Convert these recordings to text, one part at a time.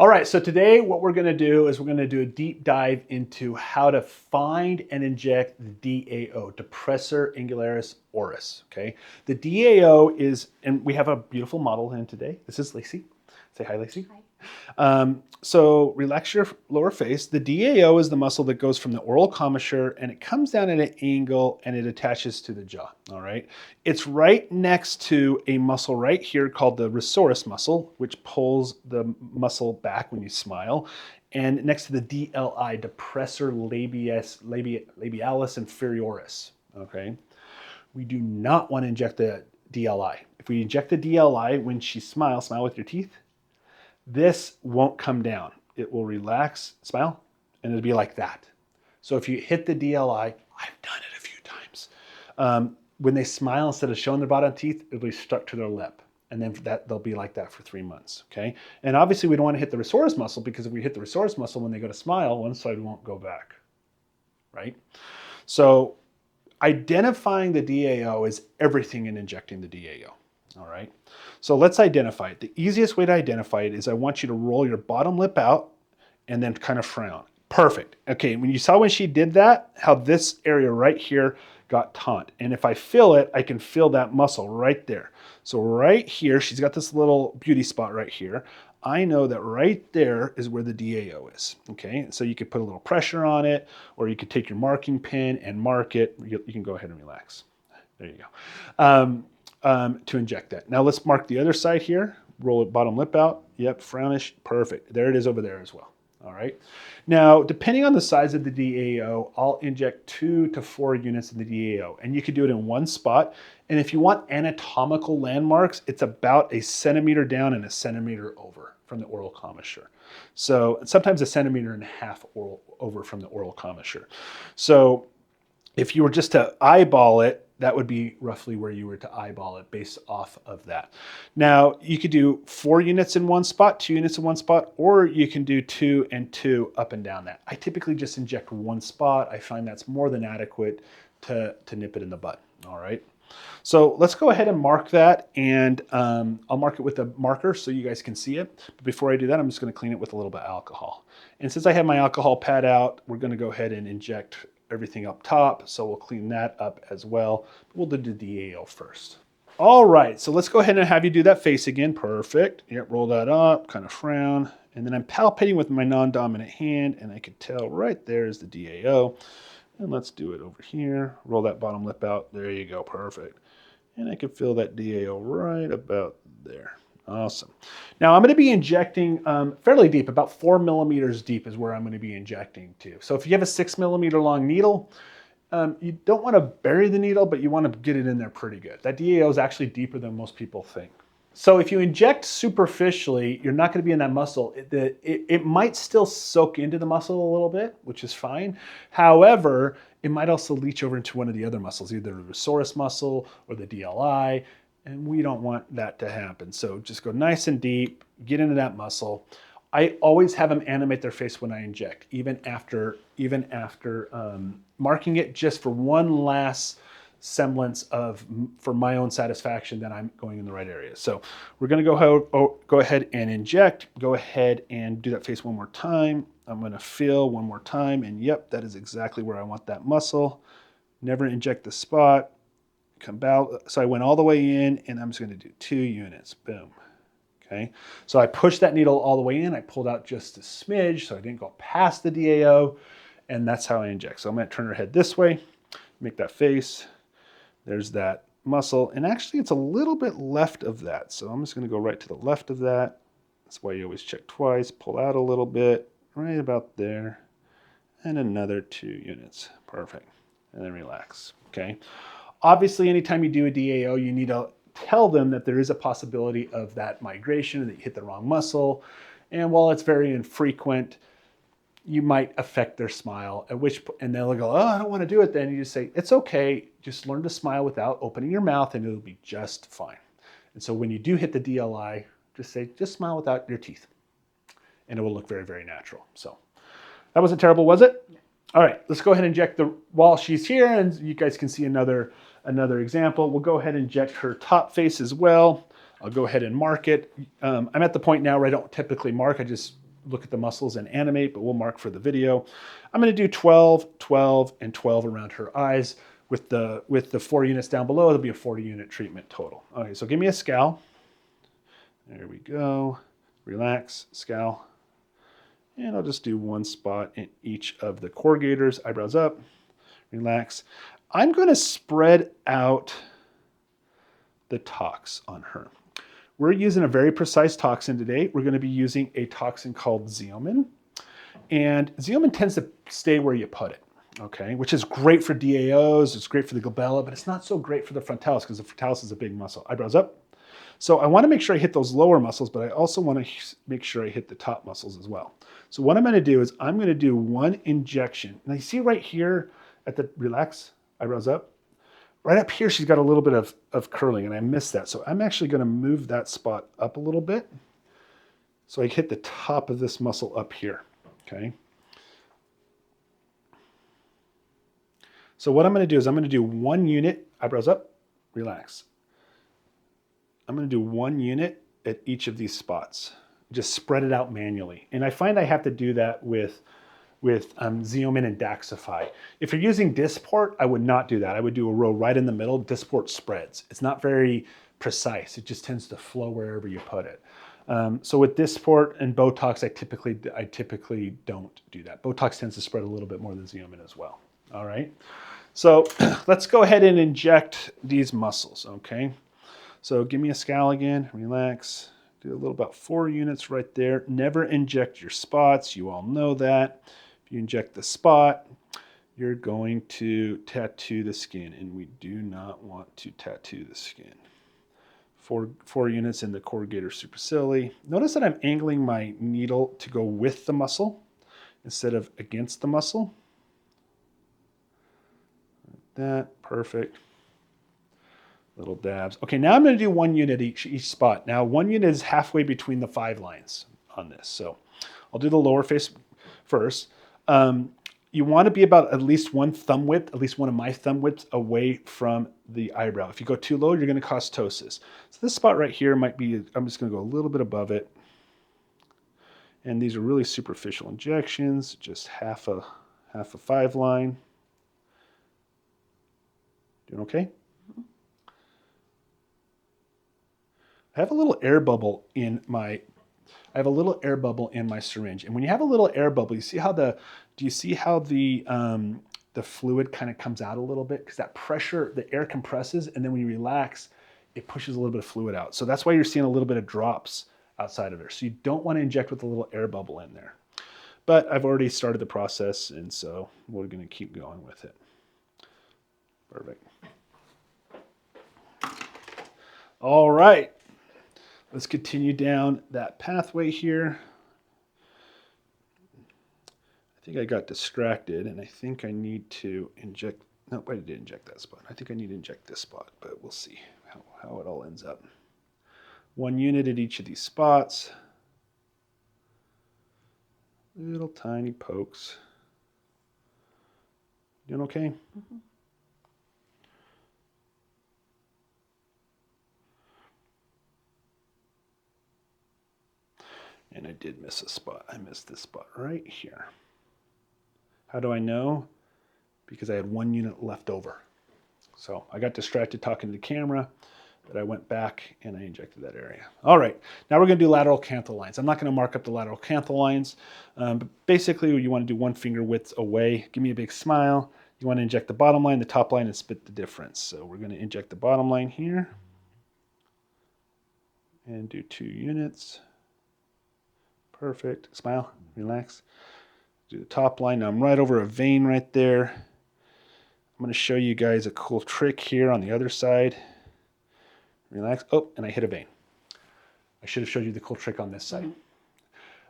All right, so today what we're gonna do is we're gonna do a deep dive into how to find and inject the DAO, Depressor Anguli Oris, okay? The DAO is, and we have a beautiful model in today. This is Lacey. Say hi, Lacey. Hi. So relax your lower face. The DAO is the muscle that goes from the oral commissure and it comes down at an angle and it attaches to the jaw, all right? It's right next to a muscle right here called the Rhizoris muscle, which pulls the muscle back when you smile, and next to the DLI, Depressor Labii Inferioris, okay? We do not want to inject the DLI. If we inject the DLI when she smiles, smile with your teeth, this won't come down. It will relax, smile, and it'll be like that. So if you hit the DLI, I've done it a few times. When they smile, instead of showing their bottom teeth, it'll be stuck to their lip. And then they'll be like that for 3 months, okay? And obviously we don't want to hit the Rhizoris muscle, because if we hit the Rhizoris muscle when they go to smile, one side won't go back, right? So identifying the DAO is everything in injecting the DAO. All right, so let's identify it. The easiest way to identify it is I want you to roll your bottom lip out and then kind of frown. Perfect. Okay, when you saw when she did that, how this area right here got taut. And if I feel it, I can feel that muscle right there. So right here, she's got this little beauty spot right here. I know that right there is where the DAO is, okay? So you could put a little pressure on it, or you could take your marking pin and mark it. You can go ahead and relax. There you go. To inject that. Now let's mark the other side here. Roll it bottom lip out. Yep, frownish. Perfect. There it is over there as well. All right. Now, depending on the size of the DAO, I'll inject 2 to 4 units in the DAO, and you could do it in one spot. And if you want anatomical landmarks, it's about 1 centimeter down and 1 centimeter over from the oral commissure. So sometimes 1.5 centimeters over from the oral commissure. So if you were just to eyeball it, that would be roughly where you were to eyeball it based off of that. Now, you could do 4 units in one spot, 2 units in one spot, or you can do 2 and 2 up and down that. I typically just inject one spot. I find that's more than adequate to nip it in the butt, all right? So let's go ahead and mark that, and I'll mark it with a marker so you guys can see it. But before I do that, I'm just gonna clean it with a little bit of alcohol. And since I have my alcohol pad out, we're gonna go ahead and inject everything up top, so we'll clean that up as well. We'll do the DAO first. All right, so let's go ahead and have you do that face again. Perfect. Yep, roll that up, kind of frown. And then I'm palpating with my non-dominant hand, and I can tell right there is the DAO. And let's do it over here. Roll that bottom lip out. There you go, perfect. And I can feel that DAO right about there. Awesome. Now I'm going to be injecting fairly deep, about 4 millimeters deep is where I'm going to be injecting to. So if you have a 6 millimeter long needle, you don't want to bury the needle, but you want to get it in there pretty good. That DAO is actually deeper than most people think. So if you inject superficially, you're not going to be in that muscle. It might still soak into the muscle a little bit, which is fine. However, it might also leach over into one of the other muscles, either the Rhizoris muscle or the DLI. And we don't want that to happen. So just go nice and deep, get into that muscle. I always have them animate their face when I inject, even after marking it, just for one last semblance of, for my own satisfaction, that I'm going in the right area. So we're gonna go ahead and inject, go ahead and do that face one more time. I'm gonna feel one more time, and yep, that is exactly where I want that muscle. Never inject the spot. Come out, so I went all the way in, and I'm just going to do 2 units. Boom. Okay. So I pushed that needle all the way in. I pulled out just a smidge, so I didn't go past the DAO, and that's how I inject. So I'm going to turn her head this way, make that face. There's that muscle, and actually it's a little bit left of that. So I'm just going to go right to the left of that. That's why you always check twice. Pull out a little bit, right about there, and another 2 units. Perfect. And then relax. Okay. Obviously, anytime you do a DAO, you need to tell them that there is a possibility of that migration, that you hit the wrong muscle. And while it's very infrequent, you might affect their smile, and they'll go, oh, I don't want to do it then. You just say, it's okay, just learn to smile without opening your mouth and it'll be just fine. And so when you do hit the DLI, just say, just smile without your teeth. And it will look very, very natural. So that wasn't terrible, was it? Yeah. All right, let's go ahead and inject while she's here, and you guys can see another example. We'll go ahead and inject her top face as well. I'll go ahead and mark it. I'm at the point now where I don't typically mark. I just look at the muscles and animate, but we'll mark for the video. I'm going to do 12, 12, and 12 around her eyes. With the 4 units down below, it'll be a 40 unit treatment total. Okay, so give me a scowl. There we go. Relax, scowl. And I'll just do one spot in each of the corrugators. Eyebrows up, relax. I'm going to spread out the tox on her. We're using a very precise toxin today. We're going to be using a toxin called Xeomin. And Xeomin tends to stay where you put it, okay? Which is great for DAOs, it's great for the glabella, but it's not so great for the frontalis because the frontalis is a big muscle. Eyebrows up. So I want to make sure I hit those lower muscles, but I also want to make sure I hit the top muscles as well. So what I'm going to do is I'm going to do one injection. Now you see right here at the relax, eyebrows up. Right up here, she's got a little bit of curling, and I missed that. So I'm actually going to move that spot up a little bit. So I hit the top of this muscle up here, okay? So what I'm going to do is I'm going to do 1 unit, eyebrows up, relax. I'm going to do 1 unit at each of these spots. Just spread it out manually. And I find I have to do that with Xeomin and Daxify. If you're using Dysport, I would not do that. I would do a row right in the middle. Dysport spreads. It's not very precise. It just tends to flow wherever you put it. So with Dysport and Botox, I typically don't do that. Botox tends to spread a little bit more than Xeomin as well. All right. So let's go ahead and inject these muscles, okay? So give me a scowl again, relax. Do a little about 4 units right there. Never inject your spots. You all know that. If you inject the spot, you're going to tattoo the skin, and we do not want to tattoo the skin. 4 units in the corrugator supercilii. Notice that I'm angling my needle to go with the muscle instead of against the muscle. Like that, perfect. Little dabs. Okay, now I'm going to do 1 unit each spot. Now 1 unit is halfway between the 5 lines on this. So I'll do the lower face first. You want to be about at least 1 thumb width, at least 1 of my thumb widths away from the eyebrow. If you go too low, you're going to cause ptosis. So this spot right here might be, I'm just going to go a little bit above it. And these are really superficial injections, just half a 5 line. Doing okay? I have a little air bubble in my syringe. And when you have a little air bubble, you see how do you see how the fluid kind of comes out a little bit? Because that pressure, the air compresses, and then when you relax, it pushes a little bit of fluid out. So that's why you're seeing a little bit of drops outside of there. So you don't want to inject with a little air bubble in there. But I've already started the process, and so we're going to keep going with it. Perfect. All right. Let's continue down that pathway here. I think I got distracted, and I think I need to inject. No, I did inject that spot. I think I need to inject this spot, but we'll see how it all ends up. 1 unit at each of these spots. Little tiny pokes. Doing okay? Mm-hmm. And I did miss a spot. I missed this spot right here. How do I know? Because I had 1 unit left over. So I got distracted talking to the camera, but I went back and I injected that area. All right, now we're going to do lateral canthal lines. I'm not going to mark up the lateral canthal lines, but basically you want to do 1 finger width away. Give me a big smile. You want to inject the bottom line, the top line, and split the difference. So we're going to inject the bottom line here and do 2 units. Perfect. Smile, relax. Do the top line. Now I'm right over a vein right there. I'm going to show you guys a cool trick here on the other side. Relax. Oh, and I hit a vein. I should have showed you the cool trick on this side.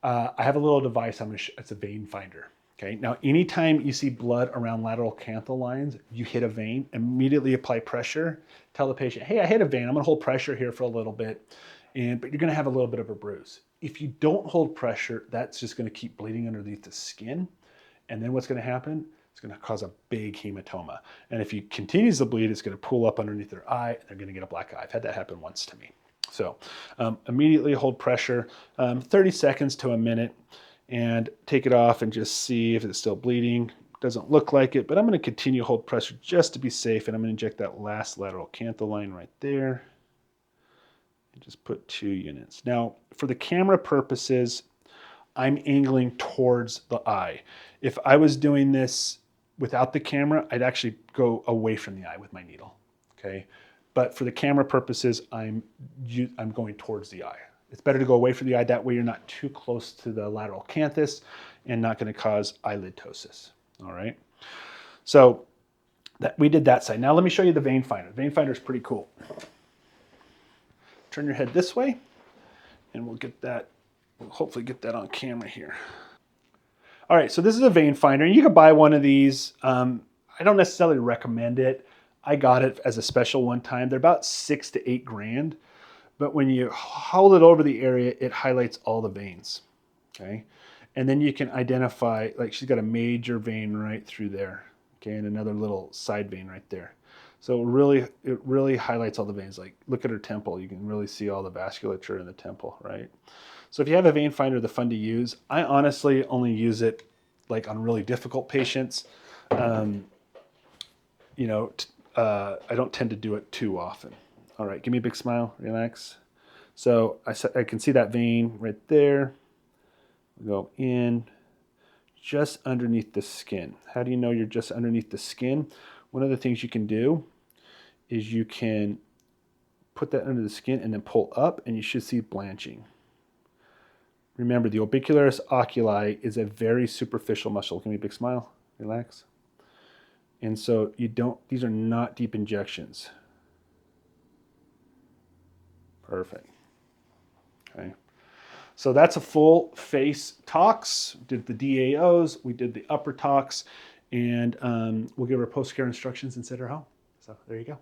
I have a little device. It's a vein finder. Okay. Now, anytime you see blood around lateral canthal lines, you hit a vein, immediately apply pressure. Tell the patient, hey, I hit a vein. I'm going to hold pressure here for a little bit, but you're going to have a little bit of a bruise. If you don't hold pressure, that's just going to keep bleeding underneath the skin. And then what's going to happen? It's going to cause a big hematoma. And if it continues to bleed, it's going to pool up underneath their eye, and they're going to get a black eye. I've had that happen once to me. So immediately hold pressure, 30 seconds to a minute. and take it off and just see if it's still bleeding. Doesn't look like it, but I'm going to continue to hold pressure just to be safe, and I'm going to inject that last lateral canthal line right there. And just put 2 units. Now, for the camera purposes, I'm angling towards the eye. If I was doing this without the camera, I'd actually go away from the eye with my needle, okay? But for the camera purposes, I'm going towards the eye. It's better to go away from the eye. That way you're not too close to the lateral canthus and not going to cause eyelid ptosis. All right. So we did that side. Now let me show you the vein finder. The vein finder is pretty cool. Turn your head this way and we'll hopefully get that on camera here. All right, so this is a vein finder. You can buy one of these. I don't necessarily recommend it. I got it as a special one time. They're about $6 to $8 grand. But when you hold it over the area, it highlights all the veins, okay? And then you can identify, like she's got a major vein right through there, okay, and another little side vein right there. So it really highlights all the veins. Like look at her temple. You can really see all the vasculature in the temple, right? So if you have a vein finder, they're fun to use. I honestly only use it like on really difficult patients. I don't tend to do it too often. All right, give me a big smile, relax. So I can see that vein right there. Go in just underneath the skin. How do you know you're just underneath the skin? One of the things you can do is you can put that under the skin and then pull up and you should see blanching. Remember, the orbicularis oculi is a very superficial muscle. Give me a big smile, relax. And so these are not deep injections. Perfect. Okay. So that's a full face tox. Did the DAOs, we did the upper tox, and we'll give her post-care instructions and send her home. So there you go.